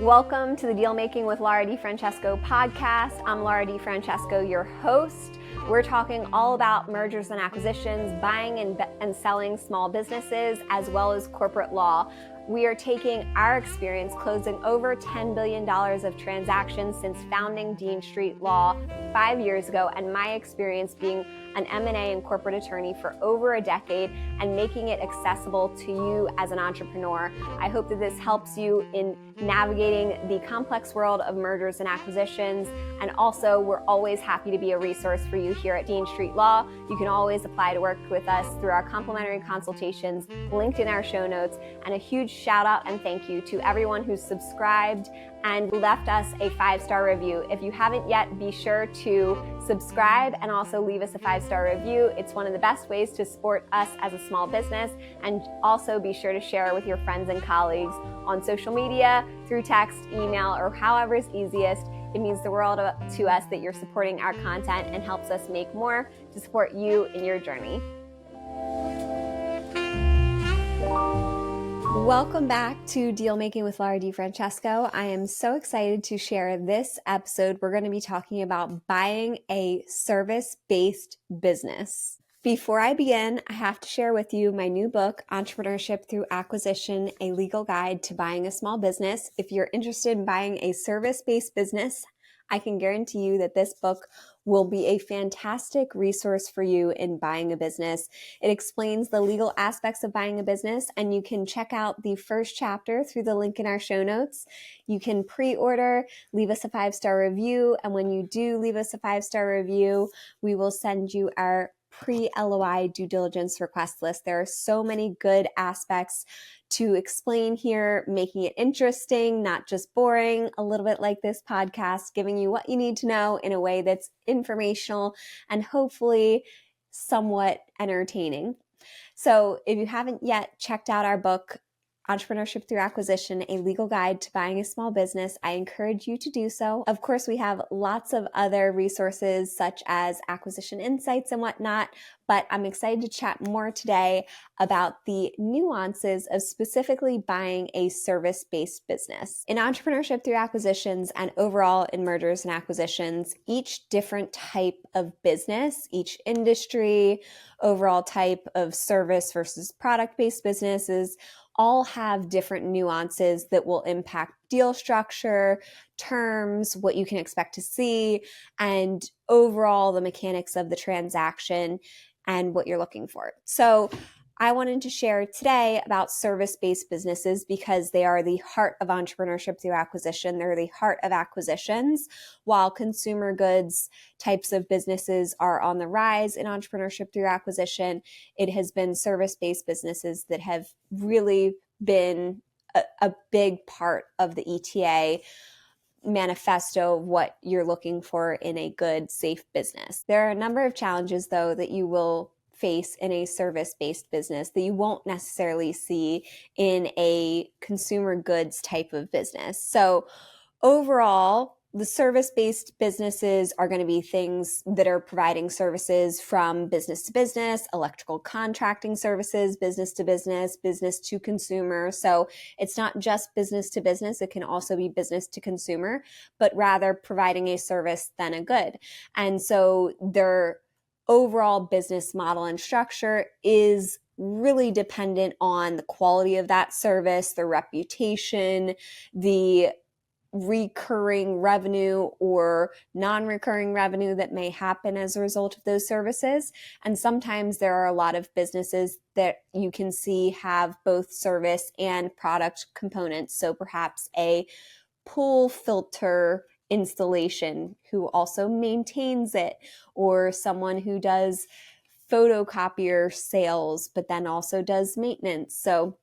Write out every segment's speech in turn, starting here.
Welcome to the Dealmaking with Laura DiFrancesco podcast. I'm Laura DiFrancesco, your host. We're talking all about mergers and acquisitions, buying and selling small businesses, as well as corporate law. We are taking our experience closing over $10 billion of transactions since founding Dean Street Law 5 years ago, and my experience being an M&A and corporate attorney for over a decade and making it accessible to you as an entrepreneur. I hope that this helps you in navigating the complex world of mergers and acquisitions. And also, we're always happy to be a resource for you here at Dean Street Law. You can always apply to work with us through our complimentary consultations linked in our show notes. And a huge shout out and thank you to everyone who's subscribed and left us a 5-star review. If you haven't yet, be sure to subscribe and also leave us a 5-star review. It's one of the best ways to support us as a small business. And also be sure to share with your friends and colleagues on social media, through text, email, or however is easiest. It means the world to us that you're supporting our content and helps us make more to support you in your journey. Welcome back to Dealmaking with Laura DiFrancesco. I am so excited to share this episode. We're going to be talking about buying a service-based business. Before I begin, I have to share with you my new book, Entrepreneurship Through Acquisition, A Legal Guide to Buying a Small Business. If you're interested in buying a service-based business, I can guarantee you that this book will be a fantastic resource for you in buying a business. It explains the legal aspects of buying a business, and you can check out the first chapter through the link in our show notes. You can pre-order, leave us a 5-star review, and when you do leave us a 5-star review, we will send you our pre-LOI due diligence request list. There are so many good aspects to explain here, making it interesting, not just boring, a little bit like this podcast, giving you what you need to know in a way that's informational and hopefully somewhat entertaining. So if you haven't yet checked out our book, Entrepreneurship Through Acquisition, A Legal Guide to Buying a Small Business, I encourage you to do so. Of course, we have lots of other resources such as acquisition insights and whatnot, but I'm excited to chat more today about the nuances of specifically buying a service-based business. In Entrepreneurship Through Acquisitions and overall in mergers and acquisitions, each different type of business, each industry, overall type of service versus product-based businesses, all have different nuances that will impact deal structure, terms, what you can expect to see, and overall the mechanics of the transaction and what you're looking for. So I wanted to share today about service-based businesses because they are the heart of entrepreneurship through acquisition. They're the heart of acquisitions, while consumer goods types of businesses are on the rise in entrepreneurship through acquisition. It has been service-based businesses that have really been a big part of the ETA manifesto of what you're looking for in a good, safe business. There are a number of challenges, though, that you will face in a service-based business that you won't necessarily see in a consumer goods type of business. So overall, the service-based businesses are going to be things that are providing services from business to business, electrical contracting services, business to consumer. So it's not just business to business. It can also be business to consumer, but rather providing a service than a good. And so their overall business model and structure is really dependent on the quality of that service, the reputation, the recurring revenue or non-recurring revenue that may happen as a result of those services. And sometimes there are a lot of businesses that you can see have both service and product components. So perhaps a pool filter installation who also maintains it, or someone who does photocopier sales but then also does maintenance. So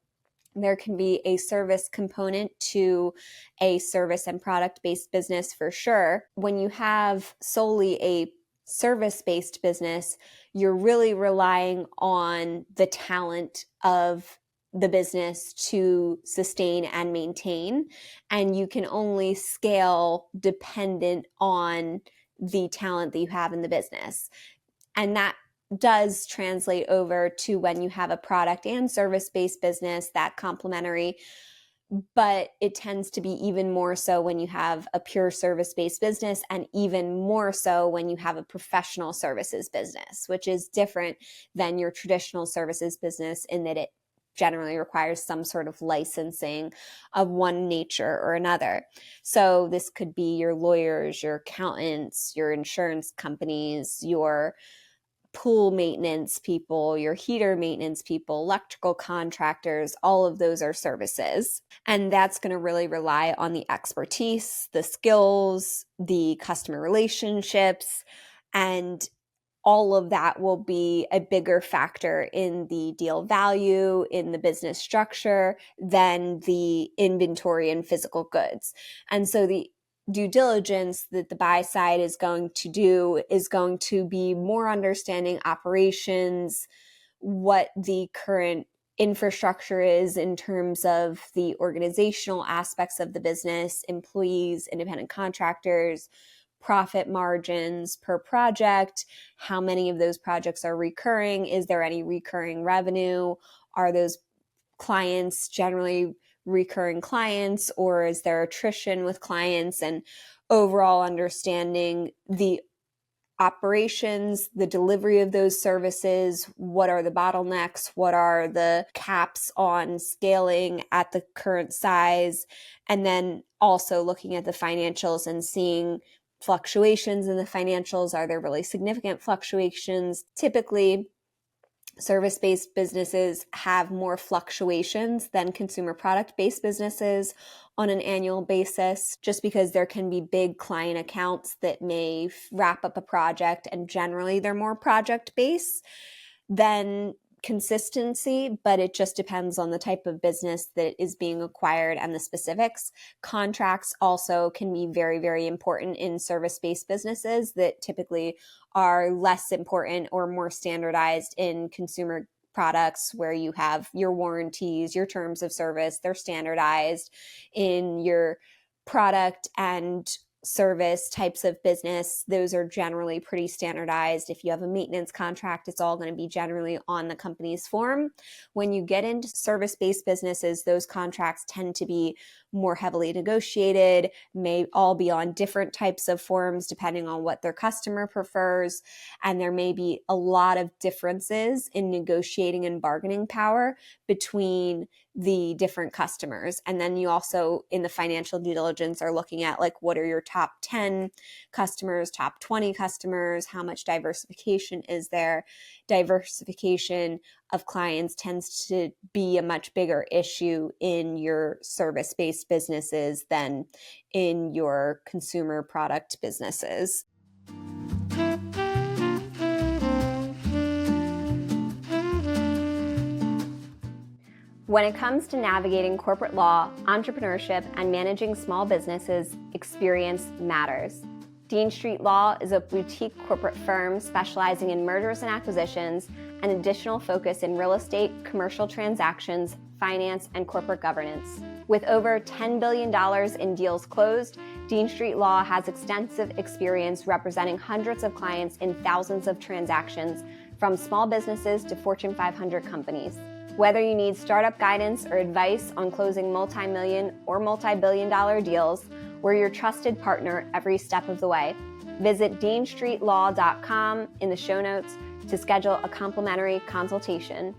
there can be a service component to a service and product-based business for sure. When you have solely a service-based business, you're really relying on the talent of the business to sustain and maintain, and you can only scale dependent on the talent that you have in the business. And that does translate over to when you have a product and service-based business, that complementary but it tends to be even more so when you have a pure service-based business, and even more so when you have a professional services business, which is different than your traditional services business in that it generally requires some sort of licensing of one nature or another. So this could be your lawyers, your accountants, your insurance companies, your pool maintenance people, your heater maintenance people, electrical contractors, all of those are services. And that's going to really rely on the expertise, the skills, the customer relationships, and all of that will be a bigger factor in the deal value, in the business structure, than the inventory and physical goods. And so the due diligence that the buy side is going to do is going to be more understanding operations, what the current infrastructure is in terms of the organizational aspects of the business, employees, independent contractors, profit margins per project, how many of those projects are recurring, is there any recurring revenue, are those clients generally recurring clients, or is there attrition with clients, and overall understanding the operations, the delivery of those services, what are the bottlenecks, what are the caps on scaling at the current size, and then also looking at the financials and seeing fluctuations in the financials. Are there really significant fluctuations? Typically, service-based businesses have more fluctuations than consumer product-based businesses on an annual basis, just because there can be big client accounts that may wrap up a project, and generally they're more project-based than consistency, but it just depends on the type of business that is being acquired and the specifics. Contracts also can be very, very important in service-based businesses that typically are less important or more standardized in consumer products, where you have your warranties, your terms of service, they're standardized. In your product and service types of business, those are generally pretty standardized. If you have a maintenance contract, it's all going to be generally on the company's form. When you get into service-based businesses, those contracts tend to be more heavily negotiated, may all be on different types of forms depending on what their customer prefers, and there may be a lot of differences in negotiating and bargaining power between the different customers. And then you also, in the financial due diligence, are looking at like, what are your top 10 customers, top 20 customers, how much diversification is there? Diversification of clients tends to be a much bigger issue in your service-based businesses than in your consumer product businesses. When it comes to navigating corporate law, entrepreneurship, and managing small businesses, experience matters. Dean Street Law is a boutique corporate firm specializing in mergers and acquisitions, and additional focus in real estate, commercial transactions, finance, and corporate governance. With over $10 billion in deals closed, Dean Street Law has extensive experience representing hundreds of clients in thousands of transactions, from small businesses to Fortune 500 companies. Whether you need startup guidance or advice on closing multi-million or multi-billion-dollar deals, we're your trusted partner every step of the way. Visit deanstreetlaw.com in the show notes to schedule a complimentary consultation.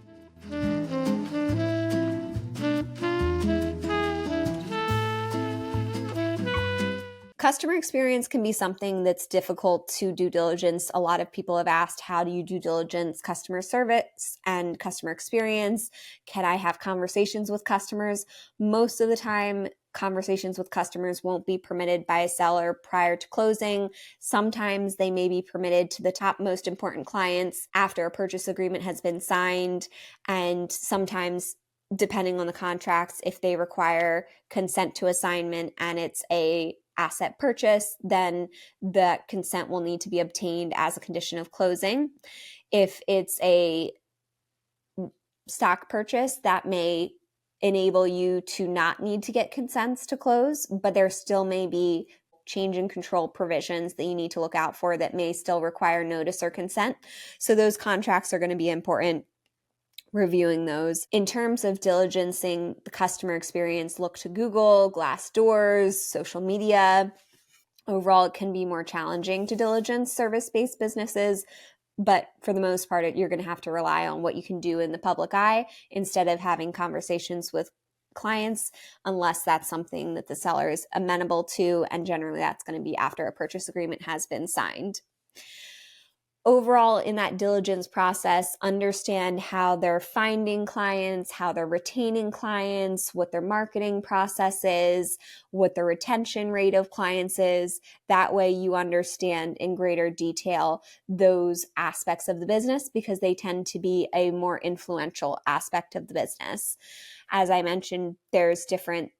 Customer experience can be something that's difficult to due diligence. A lot of people have asked, how do you due diligence customer service and customer experience? Can I have conversations with customers? Most of the time, conversations with customers won't be permitted by a seller prior to closing. Sometimes they may be permitted to the top most important clients after a purchase agreement has been signed, and sometimes, depending on the contracts, if they require consent to assignment and it's a asset purchase, then that consent will need to be obtained as a condition of closing. If it's a stock purchase, that may enable you to not need to get consents to close, but there still may be change in control provisions that you need to look out for that may still require notice or consent. So those contracts are going to be important. reviewing those. In terms of diligencing the customer experience, look to Google, Glassdoors, social media. Overall, it can be more challenging to diligence service-based businesses, but for the most part, you're going to have to rely on what you can do in the public eye instead of having conversations with clients, unless that's something that the seller is amenable to, and generally that's going to be after a purchase agreement has been signed. Overall, in that diligence process, understand how they're finding clients, how they're retaining clients, what their marketing process is, what the retention rate of clients is. That way you understand in greater detail those aspects of the business, because they tend to be a more influential aspect of the business. As I mentioned, there's different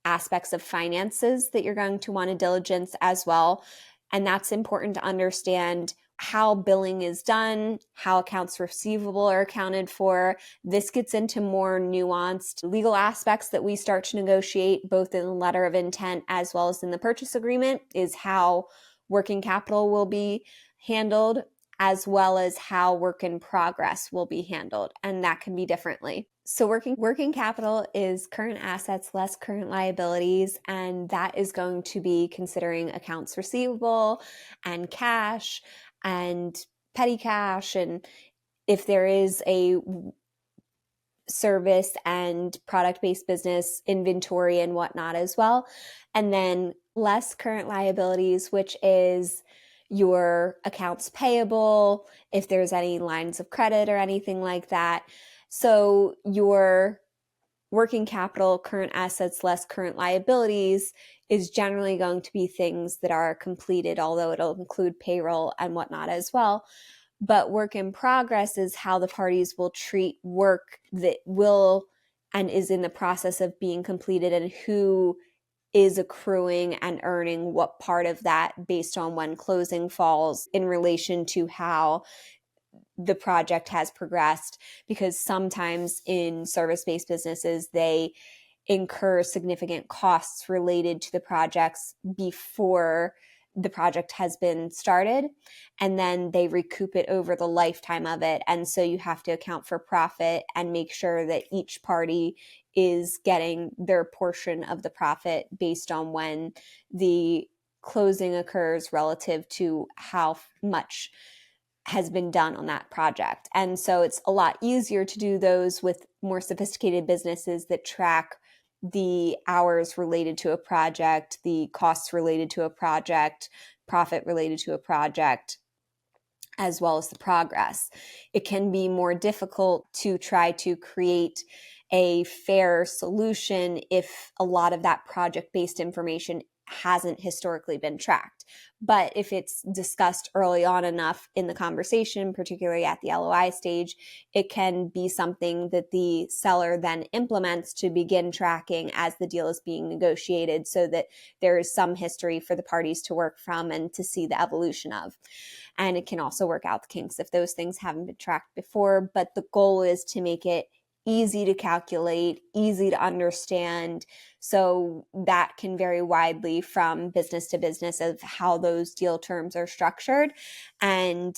aspects of finances that you're going to want to diligence as well. And that's important to understand how billing is done, how accounts receivable are accounted for. This gets into more nuanced legal aspects that we start to negotiate both in the letter of intent as well as in the purchase agreement, is how working capital will be handled, as well as how work in progress will be handled. And that can be differently. So working capital is current assets less current liabilities, and that is going to be considering accounts receivable and cash and petty cash, and if there is a service and product-based business, inventory and whatnot as well. And then less current liabilities, which is your accounts payable, if there's any lines of credit or anything like that. So your working capital, current assets less current liabilities, is generally going to be things that are completed, although it'll include payroll and whatnot as well. But work in progress is how the parties will treat work that will and is in the process of being completed, and who is accruing and earning what part of that based on when closing falls in relation to how the project has progressed. Because sometimes in service-based businesses, they incur significant costs related to the projects before the project has been started, and then they recoup it over the lifetime of it. And so you have to account for profit and make sure that each party is getting their portion of the profit based on when the closing occurs relative to how much has been done on that project. And so it's a lot easier to do those with more sophisticated businesses that track the hours related to a project, the costs related to a project, profit related to a project, as well as the progress. It can be more difficult to try to create a fair solution if a lot of that project-based information hasn't historically been tracked. But if it's discussed early on enough in the conversation, particularly at the LOI stage, it can be something that the seller then implements to begin tracking as the deal is being negotiated, so that there is some history for the parties to work from and to see the evolution of. And it can also work out the kinks if those things haven't been tracked before. But the goal is to make it easy to calculate, easy to understand. So that can vary widely from business to business of how those deal terms are structured, and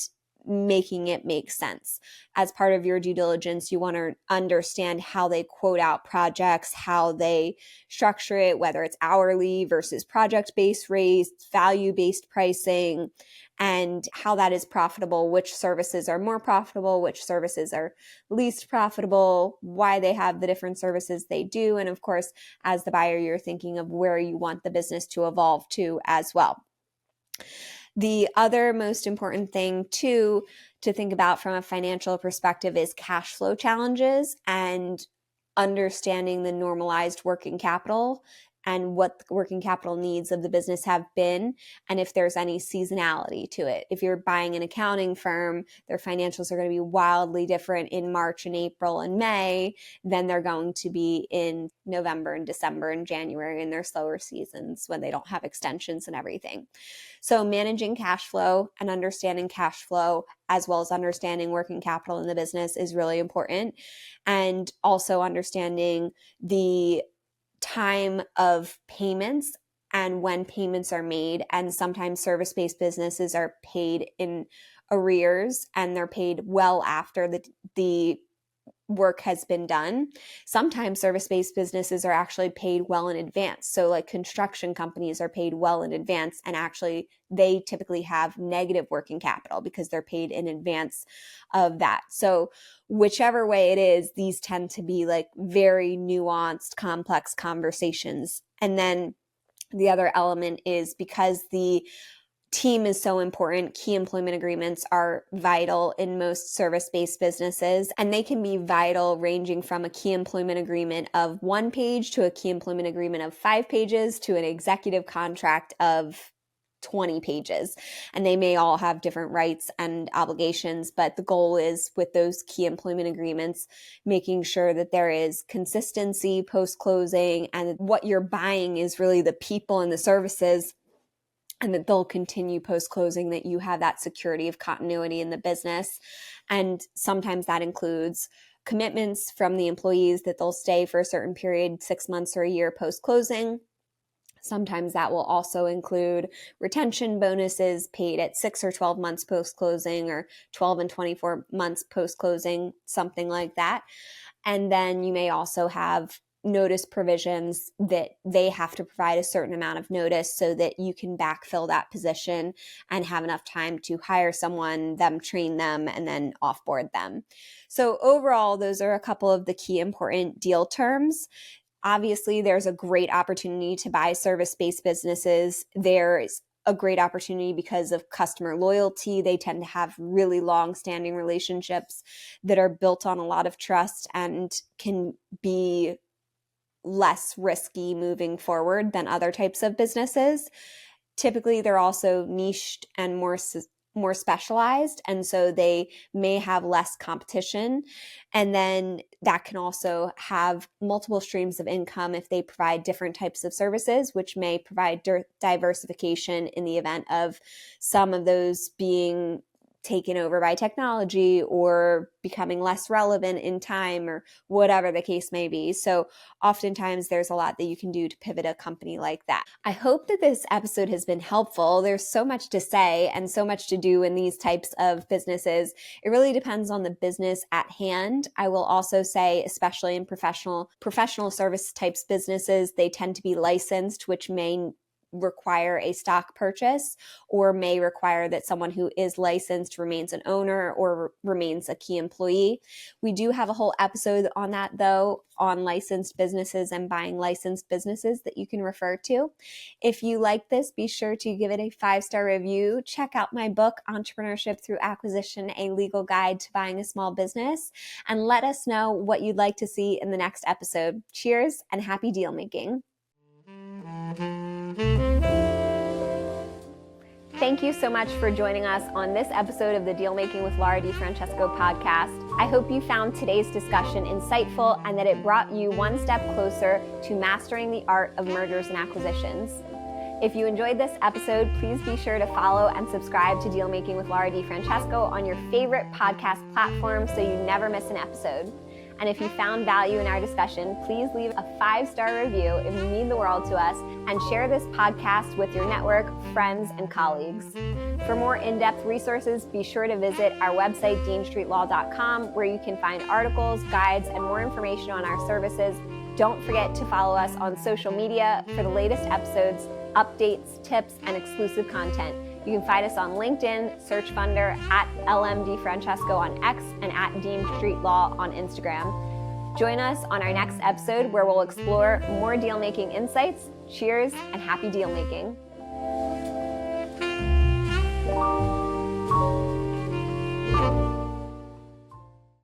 making it make sense. As part of your due diligence, you want to understand how they quote out projects, how they structure it, whether it's hourly versus project-based rates, value-based pricing, and how that is profitable, which services are more profitable, which services are least profitable, why they have the different services they do. And of course, as the buyer, you're thinking of where you want the business to evolve to as well. The other most important thing too to think about from a financial perspective is cash flow challenges and understanding the normalized working capital and what the working capital needs of the business have been, and if there's any seasonality to it. If you're buying an accounting firm, their financials are going to be wildly different in March and April and May than they're going to be in November and December and January in their slower seasons when they don't have extensions and everything. So managing cash flow and understanding cash flow, as well as understanding working capital in the business, is really important. And also understanding the time of payments and when payments are made. And sometimes service-based businesses are paid in arrears, and they're paid well after the work has been done. Sometimes service-based businesses are actually paid well in advance. So like construction companies are paid well in advance, and actually they typically have negative working capital because they're paid in advance of that. So whichever way it is, these tend to be like very nuanced, complex conversations. And then the other element is because the team is so important. Key employment agreements are vital in most service-based businesses, and they can be vital ranging from a key employment agreement of 1 page to a key employment agreement of 5 pages to an executive contract of 20 pages. And they may all have different rights and obligations, but the goal is with those key employment agreements, making sure that there is consistency post-closing, and what you're buying is really the people and the services, and that they'll continue post-closing, that you have that security of continuity in the business. And sometimes that includes commitments from the employees that they'll stay for a certain period, 6 months or a year post-closing. Sometimes that will also include retention bonuses paid at 6 or 12 months post-closing, or 12 and 24 months post-closing, something like that. And then you may also have notice provisions that they have to provide a certain amount of notice so that you can backfill that position and have enough time to hire someone, them train them, and then offboard them. So overall, those are a couple of the key important deal terms. Obviously, there's a great opportunity to buy service-based businesses. There's a great opportunity because of customer loyalty. They tend to have really long-standing relationships that are built on a lot of trust and can be less risky moving forward than other types of businesses. Typically, they're also niched and more specialized, and so they may have less competition. And then that can also have multiple streams of income if they provide different types of services, which may provide diversification in the event of some of those being taken over by technology or becoming less relevant in time, or whatever the case may be. So oftentimes there's a lot that you can do to pivot a company like that. I hope that this episode has been helpful. There's so much to say and so much to do in these types of businesses. It really depends on the business at hand. I will also say, especially in professional service types businesses, they tend to be licensed, which may require a stock purchase, or may require that someone who is licensed remains an owner or remains a key employee. We do have a whole episode on that, though, on licensed businesses and buying licensed businesses that you can refer to. If you like this, be sure to give it a 5-star review. Check out my book, Entrepreneurship Through Acquisition, A Legal Guide to Buying a Small Business, and let us know what you'd like to see in the next episode. Cheers and happy deal making. Thank you so much for joining us on this episode of the Dealmaking with Laura DiFrancesco podcast. I hope you found today's discussion insightful and that it brought you one step closer to mastering the art of mergers and acquisitions. If you enjoyed this episode, please be sure to follow and subscribe to Dealmaking with Laura DiFrancesco on your favorite podcast platform so you never miss an episode. And if you found value in our discussion, please leave a 5-star review. It would mean the world to us, and share this podcast with your network, friends, and colleagues. For more in-depth resources, be sure to visit our website, deanstreetlaw.com, where you can find articles, guides, and more information on our services. Don't forget to follow us on social media for the latest episodes, updates, tips, and exclusive content. You can find us on LinkedIn, Search Funder, at LMDFrancesco on X, and at Dean Street Law on Instagram. Join us on our next episode where we'll explore more deal-making insights. Cheers and happy deal making.